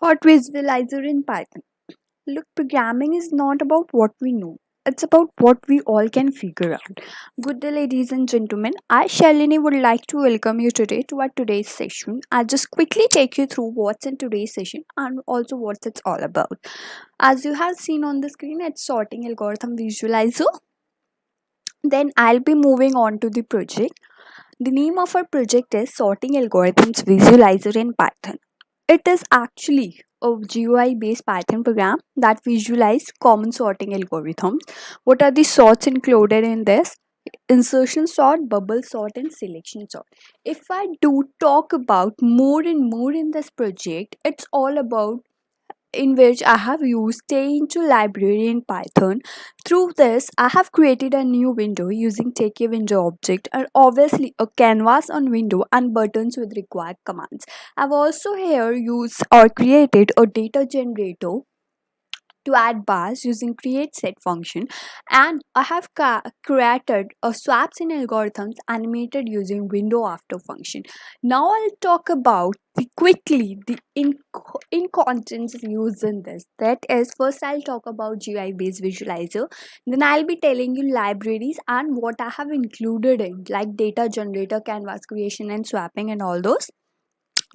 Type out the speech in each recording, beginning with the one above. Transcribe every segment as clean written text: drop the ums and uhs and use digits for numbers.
Hot visualizer in Python. Look, programming is not about what we know. It's about what we all can figure out. Good day, ladies and gentlemen. I, Shalini, would like to welcome you today to our today's session. I'll just quickly take you through what's in today's session and also what it's all about. As you have seen on the screen, it's sorting algorithm visualizer. Then I'll be moving on to the project. The name of our project is Sorting Algorithms Visualizer in Python. It is actually a GUI based Python program that visualizes common sorting algorithms. What are the sorts included in this? Insertion sort, bubble sort, and selection sort. If I do talk about more and more in this project, it's all about in which I have used stay into library in Python. Through this, I have created a new window using take a window object and obviously a canvas on window and buttons with required commands. I've also here used or created a data generator to add bars using create set function, and I have created a swaps in algorithms animated using window after function. Now I'll talk about the contents used in this. That is, first I'll talk about GUI based visualizer, then I'll be telling you libraries and what I have included in, like data generator, canvas creation and swapping and all those.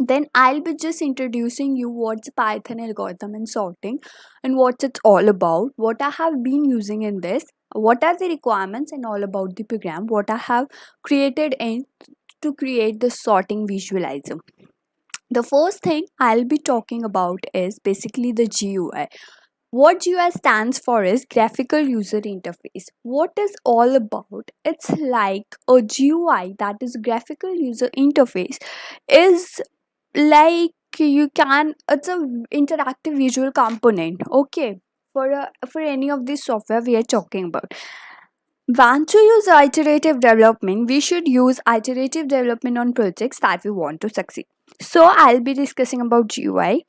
Then I'll be just introducing you what's Python algorithm and sorting and what it's all about, what I have been using in this, what are the requirements and all about the program, what I have created in to create the sorting visualizer. The first thing I'll be talking about is basically the GUI. What GUI stands for is graphical user interface. What is all about? It's like a GUI, that is graphical user interface, is like you can, it's a interactive visual component, okay, for any of this software we are talking about. Want to use iterative development, we should use iterative development on projects that we want to succeed. So I'll be discussing about GUI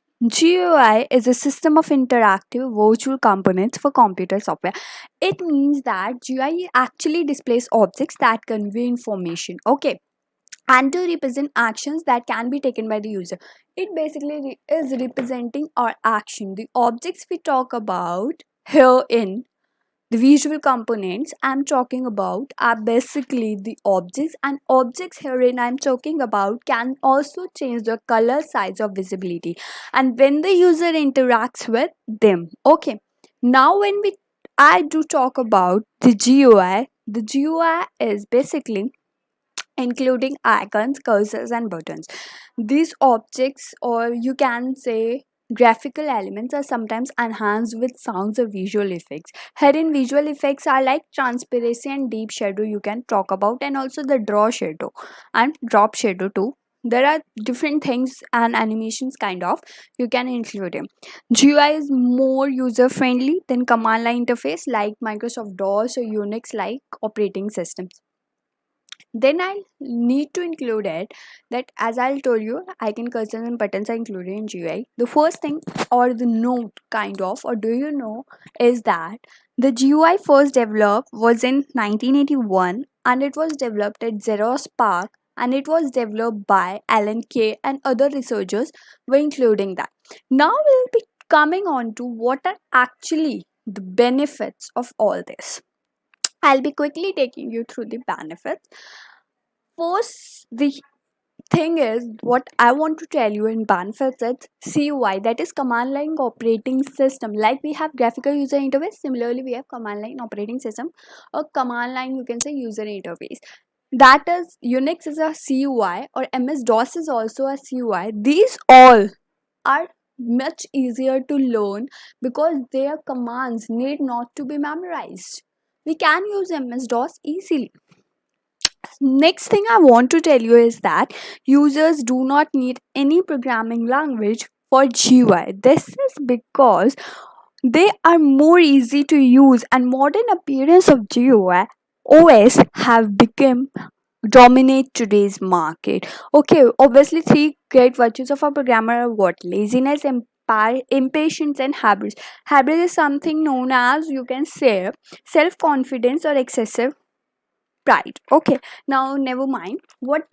is a system of interactive virtual components for computer software. It means that GUI actually displays objects that convey information, okay, and to represent actions that can be taken by the user. It basically is representing our action. The objects we talk about here in the visual components I'm talking about are basically the objects, and objects herein I'm talking about can also change the color, size, or visibility, and when the user interacts with them. Okay, now when we I do talk about the GUI, the GUI is basically including icons, cursors, and buttons. These objects, or you can say graphical elements, are sometimes enhanced with sounds or visual effects. Herein, visual effects are like transparency and deep shadow, you can talk about, and also the draw shadow and drop shadow too. There are different things and animations kind of you can include them. GUI is more user friendly than command line interface like Microsoft DOS or Unix like operating systems. Then I need to include it that, as I'll told you, icon cursors and buttons are included in GUI. The first thing, or the note kind of, or do you know, is that the GUI first developed was in 1981 and it was developed at Xerox PARC, and it was developed by Alan Kay and other researchers were including that. Now we'll be coming on to what are actually the benefits of all this. I'll be quickly taking you through the benefits. First, the thing is, what I want to tell you in benefits is CUI, that is command line operating system. Like we have graphical user interface, similarly we have command line operating system, or command line you can say user interface. That is, Unix is a CUI, or MS DOS is also a CUI. These all are much easier to learn because their commands need not to be memorized. We can use MS DOS easily. Next thing I want to tell you is that users do not need any programming language for GUI. This is because they are more easy to use, and modern appearance of GUI OS have become dominate today's market. Okay, obviously three great virtues of a programmer are what? Laziness, impatience, and hubris. Hubris is something known as, you can say, self-confidence or excessive pride. Okay, now never mind. What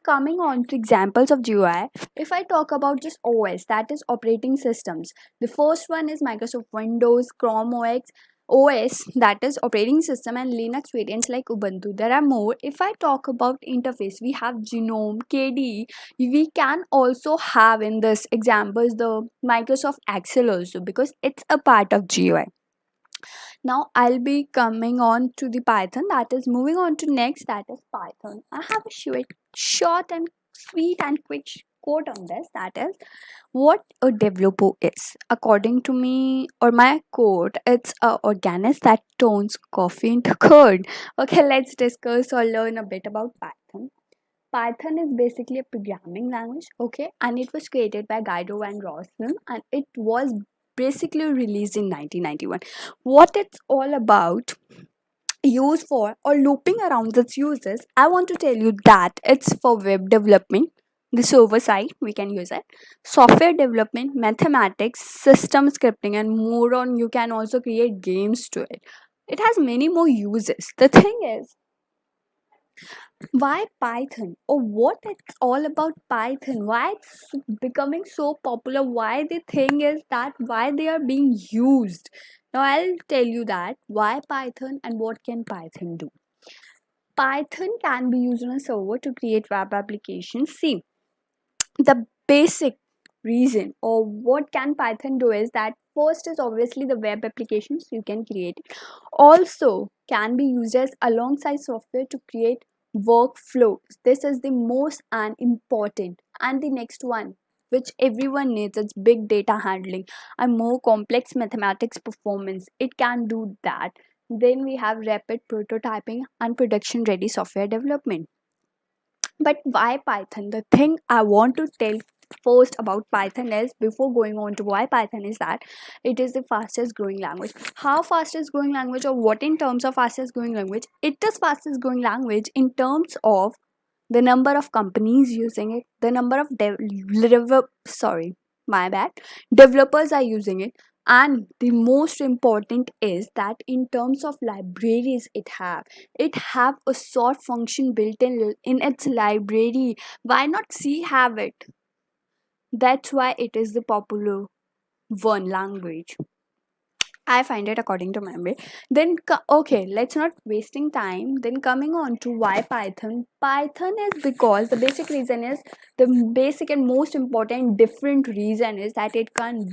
coming on to examples of GUI? If I talk about just OS, that is operating systems. The first one is Microsoft Windows, Chrome OS, that is operating system, and Linux variants like Ubuntu. There are more. If I talk about interface, we have Genome, KDE. We can also have in this examples the Microsoft Excel also, because it's a part of GUI. Now I'll be coming on to the Python, that is moving on to next, that is Python. I have a short and sweet and quick quote on this, that is what a developer is. According to me or my quote, it's a organist that turns coffee into curd. Okay, let's discuss or learn a bit about Python. Python is basically a programming language, okay, and it was created by Guido van Rossum, and it was basically released in 1991. What it's all about, used for, or looping around its uses, I want to tell you that it's for web development, the server side, we can use it, software development, mathematics, system scripting, and more on. You can also create games to it. It has many more uses. The thing is, why Python, or what it's all about Python, why it's becoming so popular, why the thing is that why they are being used. Now I'll tell you that why Python and what can Python do. Python can be used on a server to create web applications. See, the basic reason or what can Python do is that first is obviously the web applications you can create, also can be used as alongside software to create workflows. This is the most and important. And the next one, which everyone needs, it's big data handling and more complex mathematics performance. It can do that. Then we have rapid prototyping and production ready software development. But why Python? The thing I want to tell first about Python is, before going on to why Python, is that it is the fastest growing language. How fastest growing language, or what in terms of fastest growing language? It is fastest growing language in terms of the number of companies using it, the number of my bad, developers are using it, and the most important is that in terms of libraries it have a sort function built in its library. Why not C have it? That's why it is the popular one language, I find it, according to my way. Then okay, let's not wasting time. Then coming on to why Python. Python is because the basic reason is, the basic and most important different reason is that it can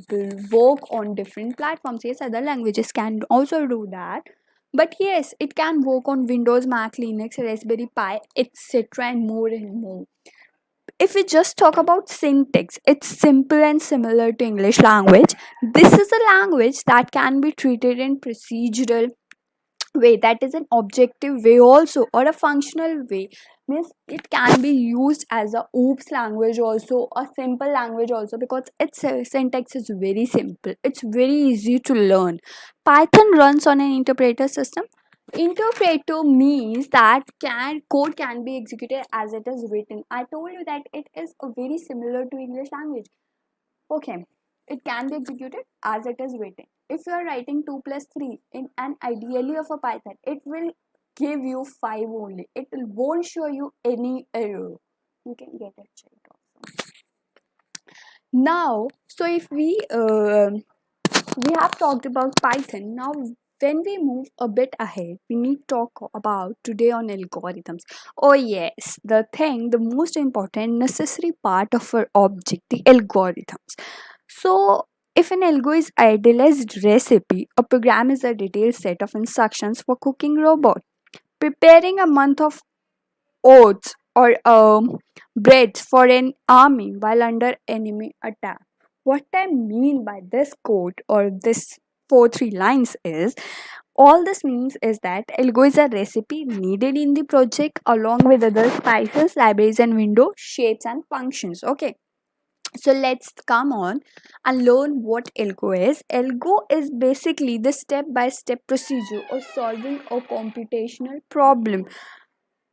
work on different platforms. Yes, other languages can also do that, but yes, it can work on Windows, Mac, Linux, Raspberry Pi, etc., and more and more. If we just talk about syntax, it's simple and similar to English language. This is a language that can be treated in procedural way, that is an objective way also, or a functional way. Means it can be used as a oops language also, a simple language also, because its syntax is very simple, it's very easy to learn. Python runs on an interpreter system. Interpreter means that code can be executed as it is written. I told you that it is a very similar to English language. Okay, it can be executed as it is written. If you are writing 2 plus 3 in an ideally of a Python, it will give you 5 only. It won't show you any error. You can get it checked also. Now, so if we have talked about Python. Now, when we move a bit ahead, we need to talk about today on algorithms. Oh yes, the most important necessary part of our object, the algorithms. So, if an algo is idealized recipe, a program is a detailed set of instructions for cooking robot. Preparing a month of oats or breads for an army while under enemy attack. What I mean by this quote or this 4 3 lines is, all this means is that algo is a recipe needed in the project along with other spices, libraries, and window shapes and functions. Okay, so let's come on and learn what algo is. Algo is basically the step by step procedure of solving a computational problem.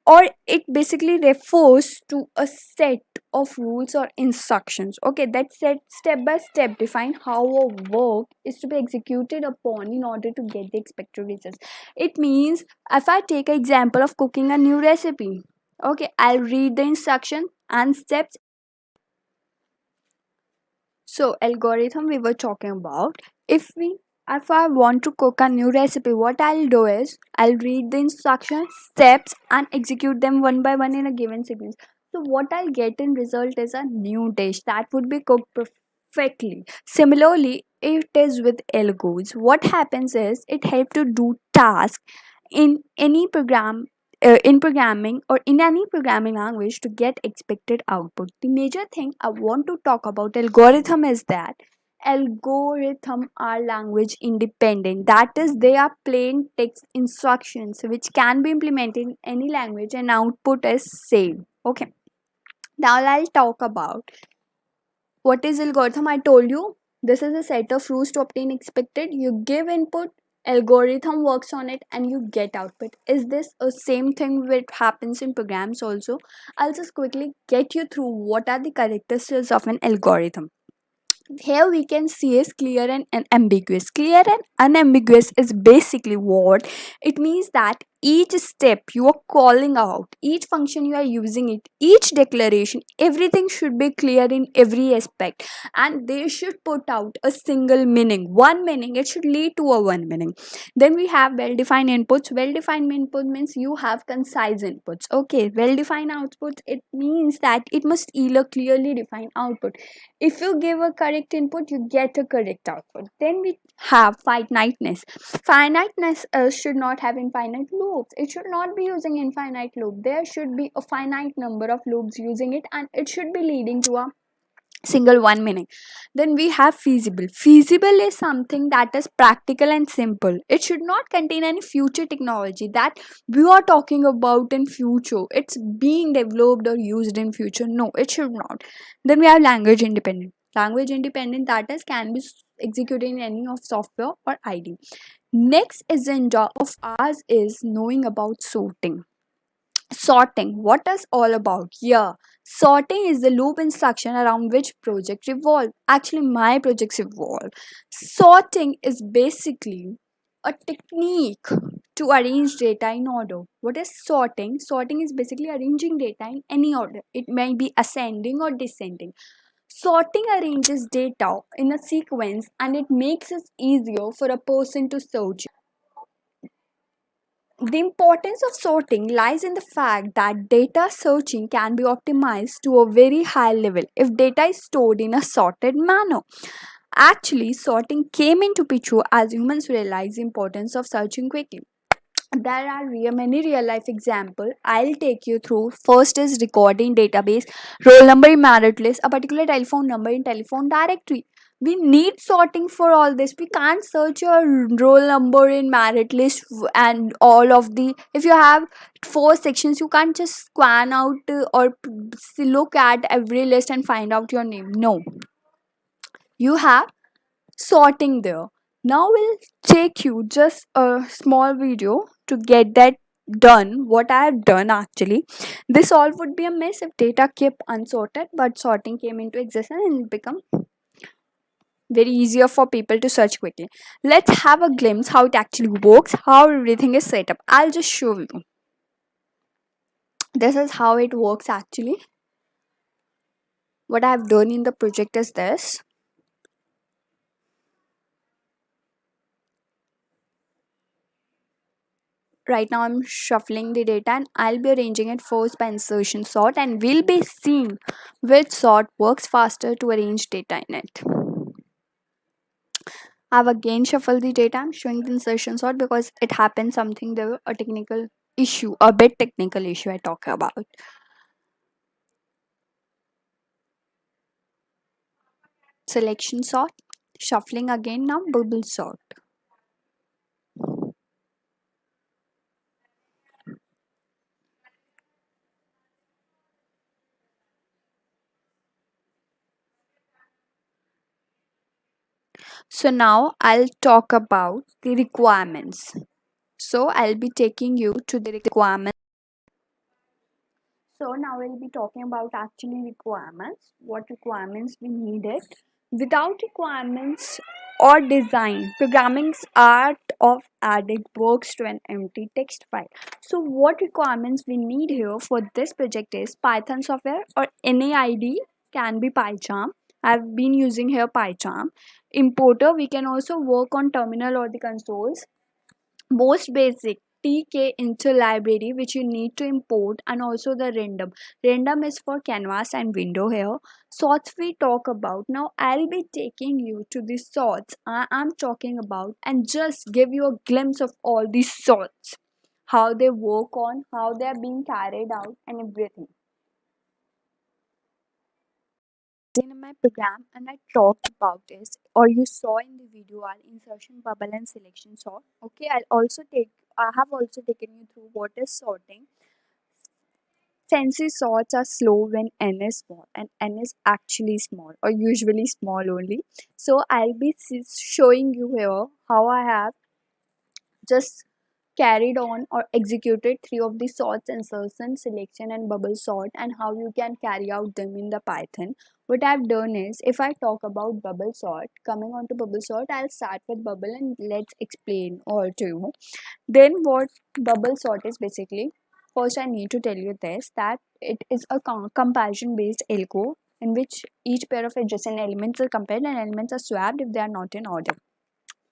or it basically refers to a set of rules or instructions, okay, that set step by step define how a work is to be executed upon in order to get the expected results. It means if I take an example of cooking a new recipe, okay, I'll read the instruction and steps. So algorithm we were talking about. If I want to cook a new recipe, what I'll do is I'll read the instructions, steps, and execute them one by one in a given sequence. So what I'll get in result is a new dish that would be cooked perfectly. Similarly, it is with algos. What happens is it helps to do tasks in any program, in programming or in any programming language to get expected output. The major thing I want to talk about algorithm is that algorithm are language independent, that is they are plain text instructions which can be implemented in any language and output is same. Okay, now I'll talk about what is algorithm. I told you this is a set of rules to obtain expected. You give input, algorithm works on it, and you get output. Is this a same thing which happens in programs also? I'll just quickly get you through what are the characteristics of an algorithm. Here we can see is clear and unambiguous. Clear and unambiguous is basically what it means, that each step you are calling out, each function you are using it, each declaration, everything should be clear in every aspect, and they should put out a single meaning, one meaning. It should lead to a one meaning. Then we have well defined inputs. Well defined input means you have concise inputs. Okay, well defined outputs, it means that it must yield a clearly defined output. If you give a correct input, you get a correct output. Then we have finiteness. Finiteness should not have infinite loops. It should not be using infinite loop. There should be a finite number of loops using it, and it should be leading to a single one meaning. Then we have feasible. Feasible is something that is practical and simple. It should not contain any future technology that we are talking about in future, it's being developed or used in future. No, it should not. Then we have language independent. Language independent, that is can be executed in any of software or id. Next agenda of ours is knowing about sorting. Sorting, what is all about? Yeah, sorting is the loop instruction around which project revolve. Actually, my projects evolve. Sorting is basically a technique to arrange data in order. What is sorting? Sorting is basically arranging data in any order. It may be ascending or descending. Sorting arranges data in a sequence and it makes it easier for a person to search. The importance of sorting lies in the fact that data searching can be optimized to a very high level if data is stored in a sorted manner. Actually, sorting came into picture as humans realized the importance of searching quickly. There are many real life examples. I'll take you through. First is recording database, roll number in merit list, a particular telephone number in telephone directory. We need sorting for all this. We can't search your roll number in merit list and all of the. If you have four sections, you can't just scan out or look at every list and find out your name. No, you have sorting there. Now we'll take you just a small video to get that done. What I have done actually, this all would be a mess if data kept unsorted, but sorting came into existence and it become very easier for people to search quickly. Let's have a glimpse how it actually works, how everything is set up. I'll just show you. This is how it works actually. What I have done in the project is this. Right now I'm shuffling the data and I'll be arranging it first by insertion sort, and we'll be seeing which sort works faster to arrange data in it. I've again shuffled the data. I'm showing the insertion sort because it happened something there, a technical issue, a bit technical issue I talk about. Selection sort, shuffling again, now bubble sort. So now I'll talk about the requirements. So I'll be taking you to the requirements. So now we'll be talking about actually requirements, what requirements we needed. Without requirements or design, programming's art of adding works to an empty text file. So what requirements we need here for this project is Python software or any IDE, can be PyCharm. I've been using here PyCharm. Importer, we can also work on terminal or the consoles. Most basic tk into library which you need to import, and also the random is for canvas and window here. Sorts we talk about now. I'll be taking you to the sorts I am talking about and just give you a glimpse of all these sorts, how they work on, how they are being carried out, and everything in my program. And I talked about this, or you saw in the video, our insertion bubble and selection sort. Okay, I have also taken you through what is sorting. Fancy sorts are slow when n is small, and n is actually small or usually small only. So I'll be showing you here how I have just carried on or executed three of the sorts: insertion, selection, and bubble sort, and how you can carry out them in the Python. What I've done is, if I talk about bubble sort, coming on to bubble sort, I'll start with bubble and let's explain all to you. Then what bubble sort is basically, first I need to tell you this, that it is a comparison based algo in which each pair of adjacent elements are compared and elements are swapped if they are not in order.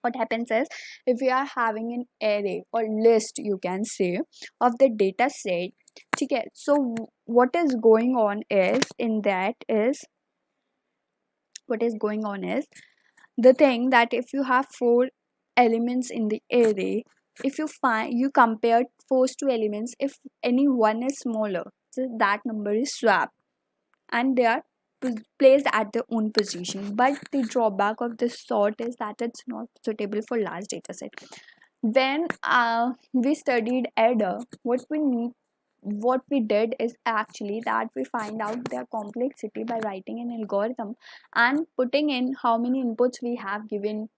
What happens is, if we are having an array or list, you can say, of the data set, okay, so what is going on is, in that is, what is going on is the thing that if you have four elements in the array, if you find, you compare first two elements, if any one is smaller, so that number is swapped and they are placed at their own position. But the drawback of this sort is that it's not suitable for large data set. When we studied adder, what we did is actually that we find out their complexity by writing an algorithm and putting in how many inputs we have given,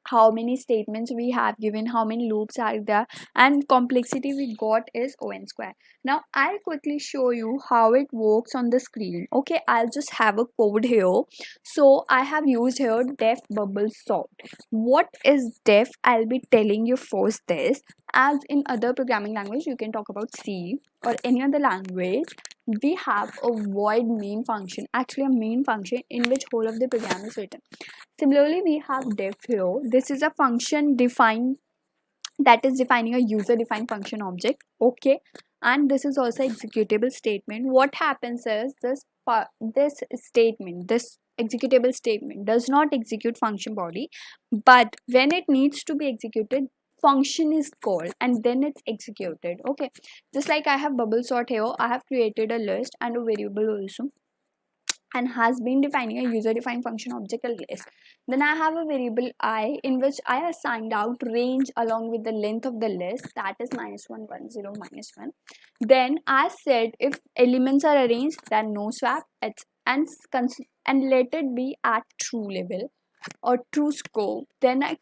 how many statements we have given, how many loops are there, and complexity we got is O(n) square. Now I'll quickly show you how it works on the screen. Okay, I'll just have a code here. So I have used here def bubble sort. What is def? I'll be telling you first this. As in other programming language, you can talk about C or any other language, we have a void main function, actually a main function in which whole of the program is written. Similarly, we have def here. This is a function defined, that is defining a user defined function object. Okay, and this is also executable statement. What happens is, this statement, this executable statement does not execute function body, but when it needs to be executed, function is called and then it's executed. Okay, just like I have bubble sort here, I have created a list and a variable also, and has been defining a user defined function object, a list. Then I have a variable I in which I assigned out range along with the length of the list, that is -1 1 0 -1. Then I said if elements are arranged, then no swap, it's and let it be at true level or true scope. Then I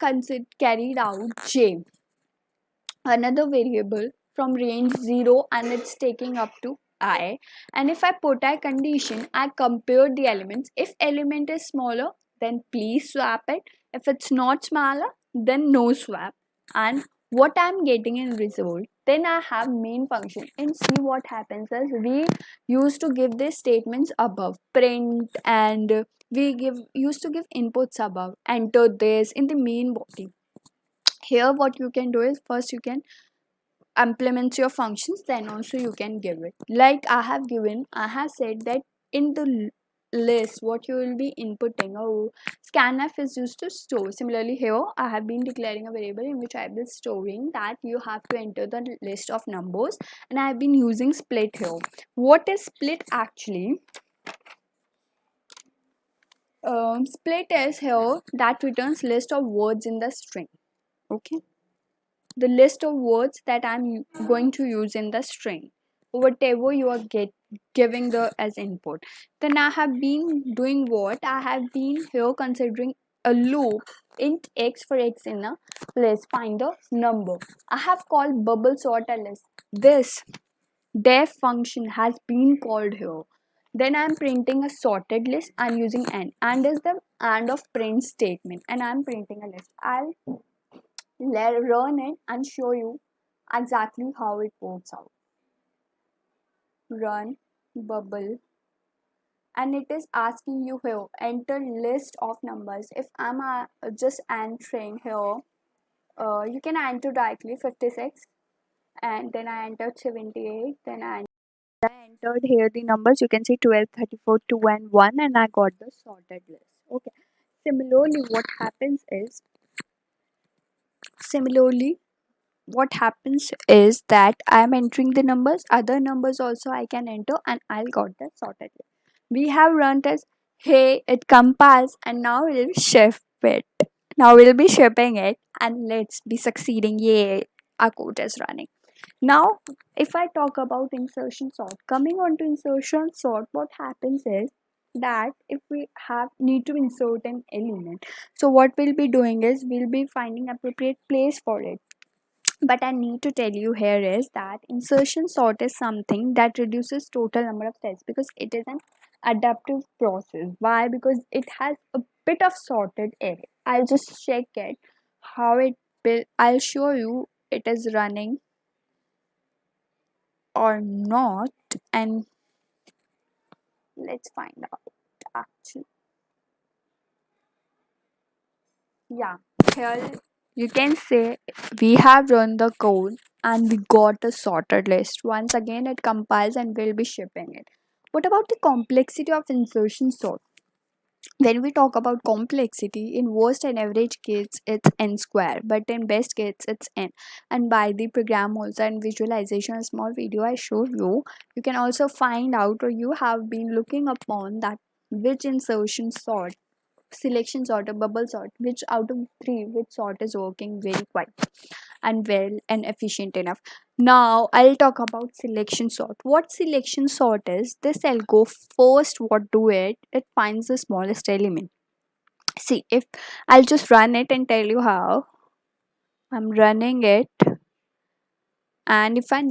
carried out j, another variable from range 0, and it's taking up to I. And if I put I condition, I compare the elements. If element is smaller, then please swap it. If it's not smaller, then no swap. And what I'm getting in result, then I have main function. And see what happens is, we used to give these statements above, print, and we used to give inputs above, enter this in the main body. Here what you can do is, first you can implement your functions, then also you can give it. Like I have said that in the list what you will be inputting, oh, scanf is used to store. Similarly here I have been declaring a variable in which I will storing that you have to enter the list of numbers, and I have been using split here. What is split actually? Split is here that returns list of words in the string. Okay, the list of words that I'm going to use in the string, whatever you are giving the as input. Then I have been doing what I have been here considering a loop int x for x in a place, find a number. I have called bubble sort a list. This Def function has been called here. Then I'm printing a sorted list and using and is the and of print statement, and I'm printing a list. I'll run it and show you exactly how it works out. Run bubble, and it is asking you here enter list of numbers. If I'm just entering here, you can enter directly 56, and then I entered 78, then I entered here the numbers. You can see 12, 34, 2 and 1, and I got the sorted list. Okay. Similarly, similarly, what happens is that I'm entering the numbers, other numbers also I can enter, and I'll got the sorted list. We have run as hey, it compiles, and now we'll ship it. Now we'll be shipping it, and let's be succeeding. Yay, our code is running. Now, if I talk about insertion sort, coming on to insertion sort, what happens is that if we have need to insert an element, so what we'll be doing is we'll be finding appropriate place for it. But I need to tell you here is that insertion sort is something that reduces total number of steps because it is an adaptive process. Why? Because it has a bit of sorted array. I'll just check it how it will. I'll show you it is running or not, and let's find out actually. Yeah, here you can say we have run the code and we got a sorted list. Once again it compiles and we'll be shipping it. What about the complexity of insertion sort? When we talk about complexity, in worst and average case it's n square, but in best case it's n. And by the program also and visualization, a small video I showed you, you can also find out, or you have been looking upon that which insertion sort, selection sort or bubble sort, which out of three which sort is working very quite and well and efficient enough. Now I'll talk about selection sort. What selection sort is this? I'll go first. What do it finds the smallest element. See, if I'll just run it and tell you how I'm running it, and if I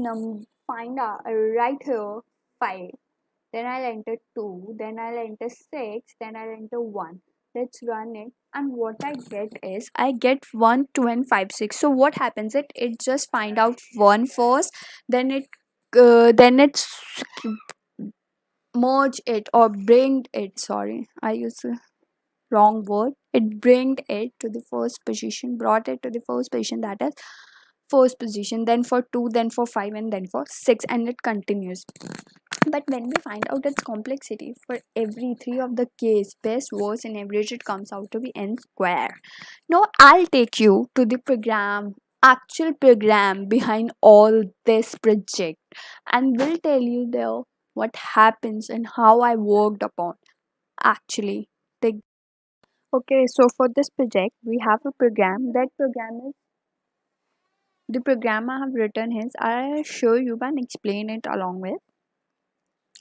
find out right here 5, then I'll enter 2, then I'll enter 6, then I'll enter 1. Let's run it, and what I get is I get 1, 2 and 5, 6. So what happens, it just find out 1 first, then it merge it or bring it, sorry I used the wrong word, it bring it to the first position, brought it to the first position, that is first position, then for 2, then for 5, and then for 6, and it continues. But when we find out its complexity for every three of the case, best, worst, and average, it comes out to be n square. Now I'll take you to the actual program behind all this project, and will tell you there what happens and how I worked upon actually. The okay, so for this project we have a program. That program is the program I have written is I'll show you and explain it along with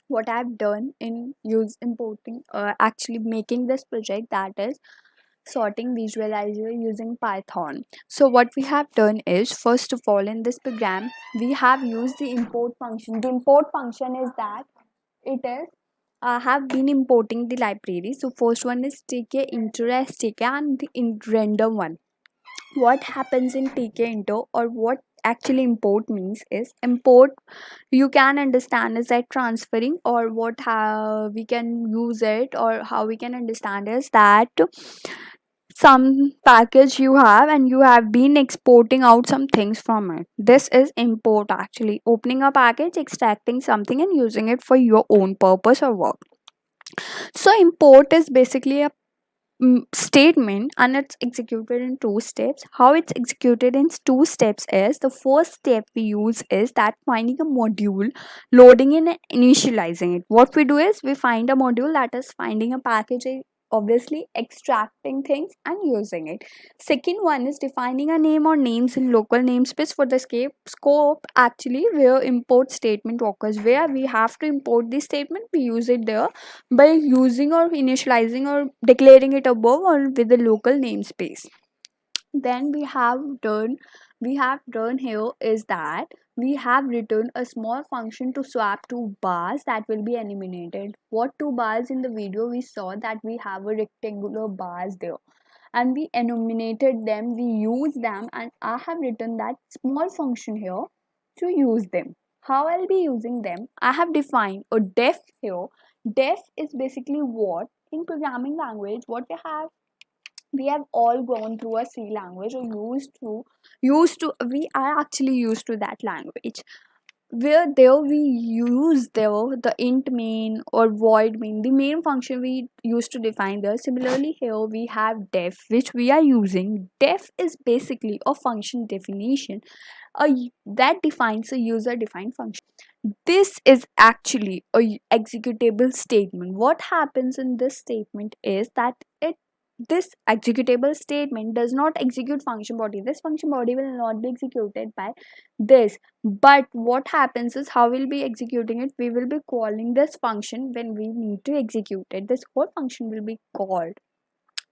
what I've done in use importing actually making this project, that is sorting visualizer using Python. So what we have done is, first of all, in this program we have used the import function. The import function is that it is have been importing the library. So first one is tk interest tk and the render one. What happens in tk into, or what actually import means is import, you can understand is that transferring, or what how we can use it, or how we can understand is that some package you have and you have been exporting out some things from it. This is import, actually opening a package, extracting something and using it for your own purpose or work. So import is basically a statement, and it's executed in two steps. How it's executed in two steps is, the first step we use is that finding a module, loading in and initializing it. What we do is we find a module, that is finding a package, obviously extracting things and using it. Second one is defining a name or names in local namespace for the scope actually where import statement occurs, where we have to import this statement, we use it there by using or initializing or declaring it above or with the local namespace. Then we have done here is that we have written a small function to swap two bars that will be eliminated. What two bars? In the video we saw that we have a rectangular bars there, and we eliminated them, we use them, and I have written that small function here to use them. How I'll be using them? I have defined a def here. Def is basically what in programming language what we have all gone through a C language, or used to we are actually used to that language, where there we use there the int main or void main, the main function we used to define there. Similarly here we have def, which we are using. Def is basically a function definition, that defines a user defined function. This is actually a executable statement. What happens in this statement is that it this executable statement does not execute function body. This function body will not be executed by this, but what happens is how we'll be executing it, we will be calling this function when we need to execute it. This whole function will be called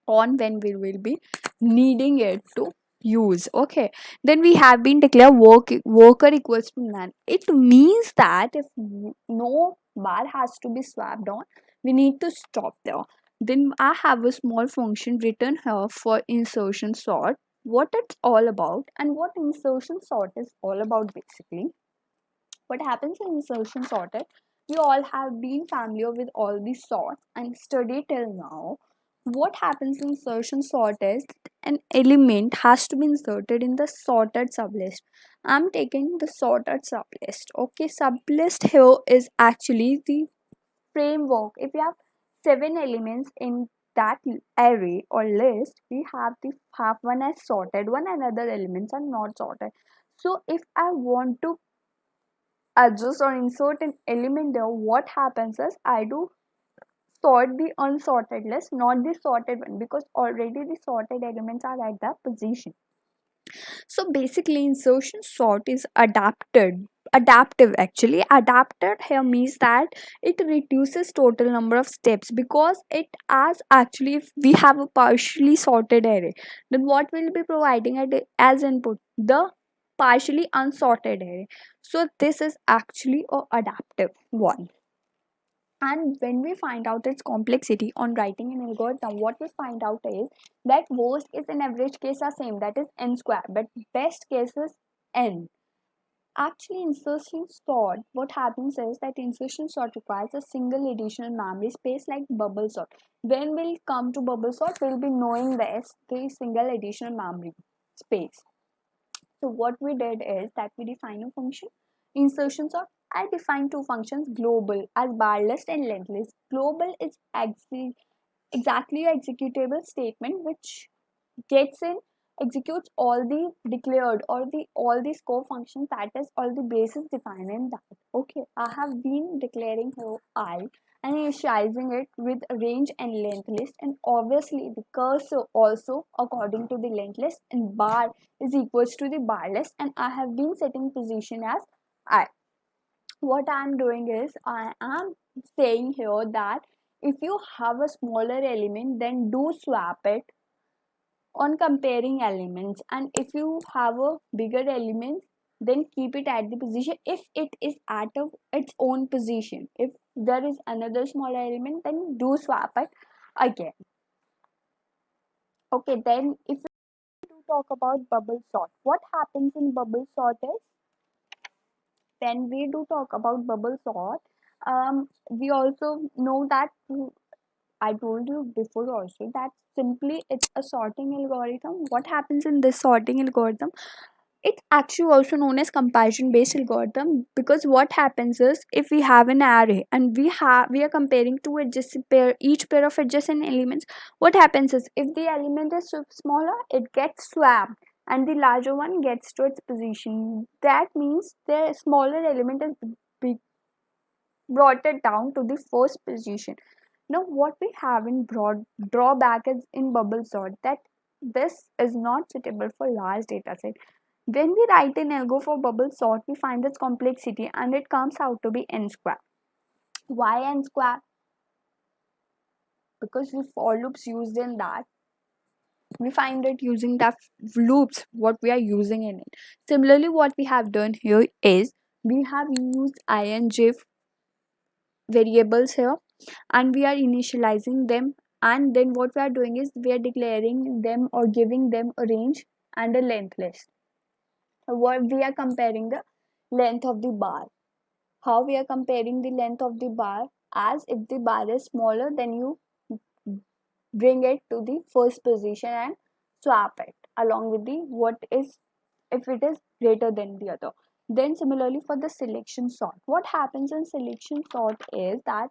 on when we will be needing it to use. Okay, then we have been declare worker equals to none. It means that if no bar has to be swapped on, we need to stop there. Then I have a small function written here for insertion sort. What it's all about and what insertion sort is all about, basically what happens in insertion sorted, we all have been familiar with all these sorts and studied till now. What happens in insertion sort is an element has to be inserted in the sorted sublist. I'm taking the sorted sublist. Okay, sublist here is actually the framework. If you have 7 elements in that array or list, we have the half one as sorted, one another elements are not sorted. So if I want to adjust or insert an element there, what happens is I do sort the unsorted list, not the sorted one, because already the sorted elements are at that position. So basically insertion sort is adaptive. Actually adapted here means that it reduces total number of steps, because it as actually if we have a partially sorted array, then what will be providing it as input, the partially unsorted array. So this is actually a adaptive one. And when we find out its complexity on writing an algorithm, what we find out is that worst case and average case are same, that is n square, but best case is n. Actually, insertion sort, what happens is that insertion sort requires a single additional memory space like bubble sort. When we'll come to bubble sort, we'll be knowing this, the single additional memory space. So what we did is that we define a function insertion sort. I define two functions, global as bar list and length list. Global is exactly a executable statement which gets in executes all the declared or the all the scope functions, that is all the bases defined in that. Okay, I have been declaring here I and initializing it with range and length list, and obviously the cursor also according to the length list, and bar is equals to the bar list, and I have been setting position as I. What I am doing is I am saying here that if you have a smaller element, then do swap it on comparing elements, and if you have a bigger element, then keep it at the position if it is at its own position. If there is another smaller element, then do swap it again. Okay, then if we do talk about bubble sort, what happens in bubble sort is, when we do talk about bubble sort, we also know that I told you before also that simply it's a sorting algorithm. What happens in this sorting algorithm? It's actually also known as comparison based algorithm, because what happens is if we have an array and we are comparing two adjacent pair, each pair of adjacent elements, what happens is if the element is smaller, it gets swapped and the larger one gets to its position. That means the smaller element is brought it down to the first position. Now, what we have in broad drawback is in bubble sort that this is not suitable for large data set. When we write an algo for bubble sort, we find its complexity and it comes out to be n square. Why n square? Because the for loops used in that We find it using the loops what we are using in it. Similarly, what we have done here is we have used ing variables here, and we are initializing them, and then what we are doing is we are declaring them or giving them a range and a length list. So what we are comparing the length of the bar. How we are comparing the length of the bar? As if the bar is smaller, then you bring it to the first position and swap it along with the what is, if it is greater than the other. Then similarly for the selection sort, what happens in selection sort is that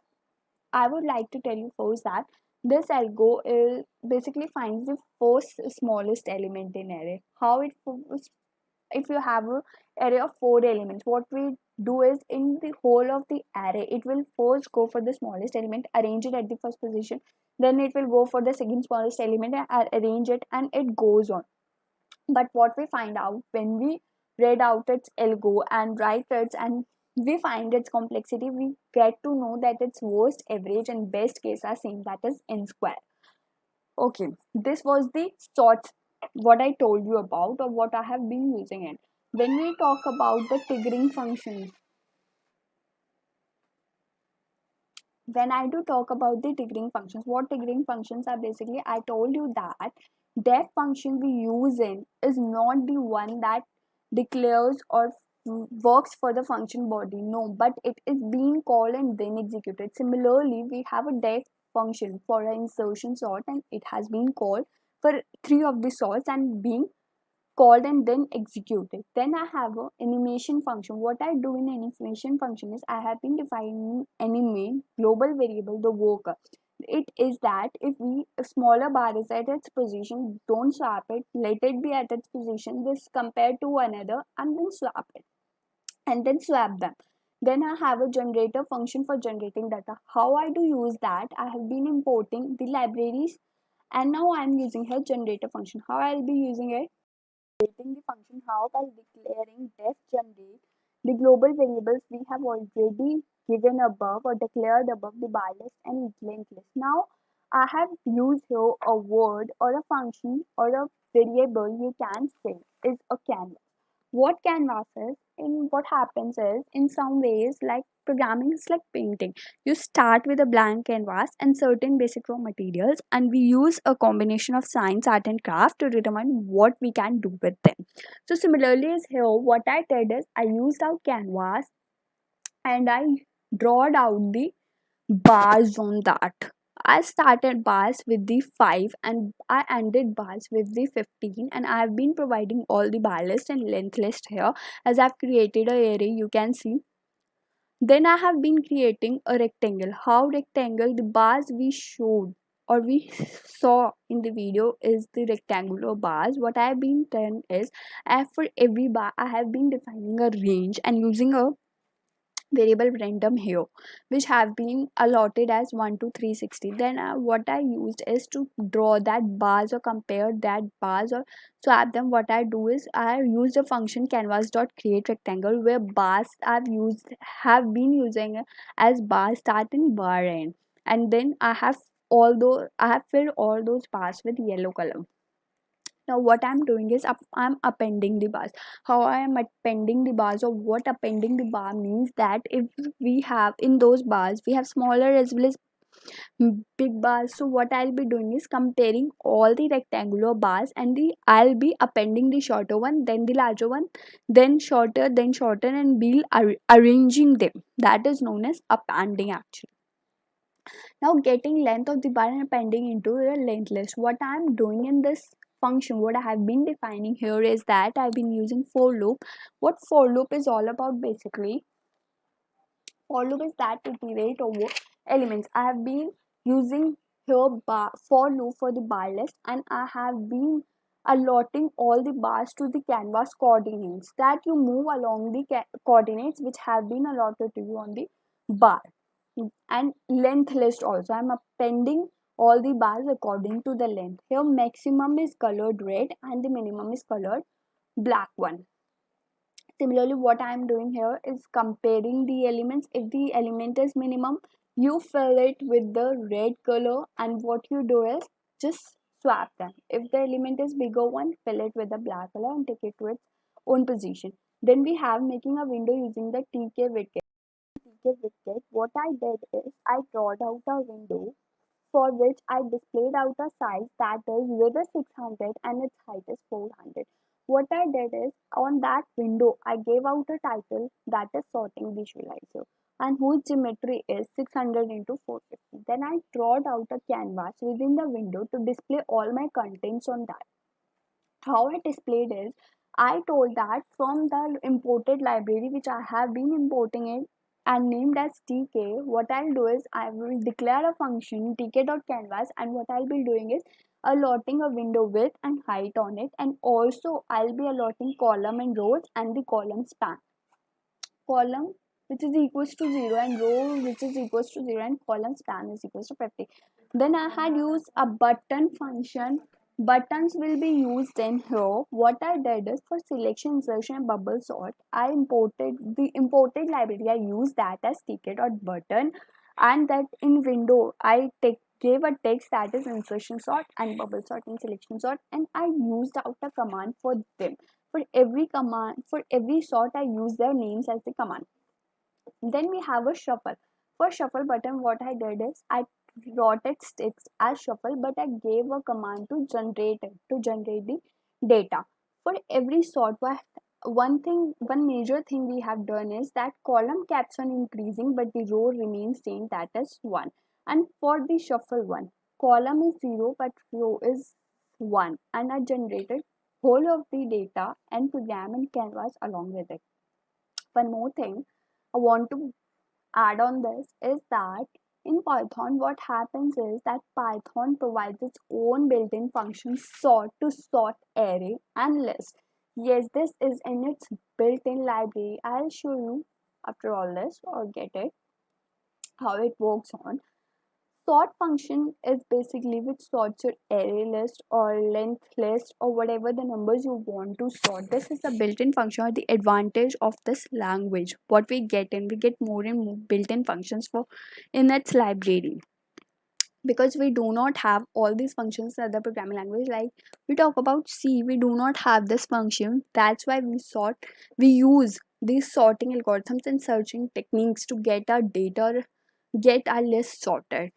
I would like to tell you first that this algo is basically finds the first smallest element in array. How it if you have a array of 4 elements, what we do is in the whole of the array, it will first go for the smallest element, arrange it at the first position, then it will go for the second smallest element and arrange it, and it goes on. But what we find out when we read out its algo and write it and we find its complexity, we get to know that its worst, average and best case are same, that is n square. Okay, this was the sorts what I told you about or what I have been using it. When we talk about the triggering functions, when I do talk about the triggering functions, what triggering functions are basically, I told you that def function we use in is not the one that declares or works for the function body. No, but it is being called and then executed. Similarly, we have a def function for an insertion sort and it has been called for 3 of the sorts and being called and then executed. Then I have a animation function. What I do in animation function is I have been defining anime global variable the worker. It is that if we a smaller bar is at its position, don't swap it, let it be at its position, this compared to another and then swap it and then swap them. Then I have a generator function for generating data. How I do use that? I have been importing the libraries and now I am using here generator function. How I'll be using it? Generating the function how by declaring def generate the global variables we have already given above or declared above the bar list and length list. Now I have used here a word or a function or a variable you can say is a canvas. What canvas is, in what happens is in some ways like programming is like painting. You start with a blank canvas and certain basic raw materials, and we use a combination of science, art and craft to determine what we can do with them. So similarly is here what I did is I used out canvas and I drawed out the bars on that. I started bars with the 5 and I ended bars with the 15, and I have been providing all the bar list and length list here as I've created a array you can see. Then I have been creating a rectangle. How rectangle? The bars we showed or we saw in the video is the rectangular bars. What I have been done is for every bar I have been defining a range and using a variable random here which have been allotted as 1 to 360. Then what I used is to draw that bars or compare that bars or swap them. What I do is I use the function canvas dot create rectangle where bars have been using as bar start and bar end, and then I have filled all those bars with yellow color. Now what I'm doing is I'm appending the bars. How I am appending the bars or what appending the bar means that if we have in those bars we have smaller as well as big bars. So what I'll be doing is comparing all the rectangular bars and the I'll be appending the shorter one, then the larger one, then shorter, and be arranging them. That is known as appending actually. Now getting length of the bar and appending into a length list. What I'm doing in this function, what I have been defining here is that I've been using for loop. What for loop is all about basically, for loop is that to iterate over elements. I have been using here for loop for the bar list, and I have been allotting all the bars to the canvas coordinates that you move along the coordinates which have been allotted to you on the bar. And length list also, I'm appending all the bars according to the length. Here maximum is colored red and the minimum is colored black one. Similarly what I'm doing here is comparing the elements. If the element is minimum, you fill it with the red color, and what you do is just swap them. If the element is bigger one, fill it with a black color and take it to its own position. Then we have making a window using the TK widget. TK widget, what I did is I drawed out a window for which I displayed out a size that is width is 600 and its height is 400. What I did is on that window I gave out a title that is sorting visualizer and whose geometry is 600 into 450. Then I drawed out a canvas within the window to display all my contents on that. How I displayed is I told that from the imported library which I have been importing it and named as tk, what I'll do is I will declare a function tk.canvas, and what I'll be doing is allotting a window width and height on it, and also I'll be allotting column and rows and the column span. Column which is equals to 0 and row which is equals to 0 and column span is equals to 50. Then I had used a button function. Buttons will be used in here. What I did is for selection, insertion and bubble sort, I imported the imported library. I used that as tk.button, and that in window I gave a text that is insertion sort and bubble sort and selection sort, and I used out a command for them. For every command, for every sort, I use their names as the command. Then we have a shuffle. For shuffle button, what I did is I wrote it sticks as shuffle, but I gave a command to generate it, to generate the data. For every sort, one major thing we have done is that column keeps on increasing, but the row remains same, that is 1. And for the shuffle one, column is 0, but row is 1. And I generated whole of the data and program in Canvas along with it. One more thing I want to add on this is that in Python, what happens is that Python provides its own built-in function sort to sort array and list. Yes, this is in its built-in library. I'll show you after all this or get it how it works on. Sort function is basically which sorts your array list or length list or whatever the numbers you want to sort. This is the built-in function or the advantage of this language. What we get more and more built-in functions for in its library, because we do not have all these functions in other programming language. Like we talk about C, we do not have this function. That's why we use these sorting algorithms and searching techniques to get our data, get our list sorted.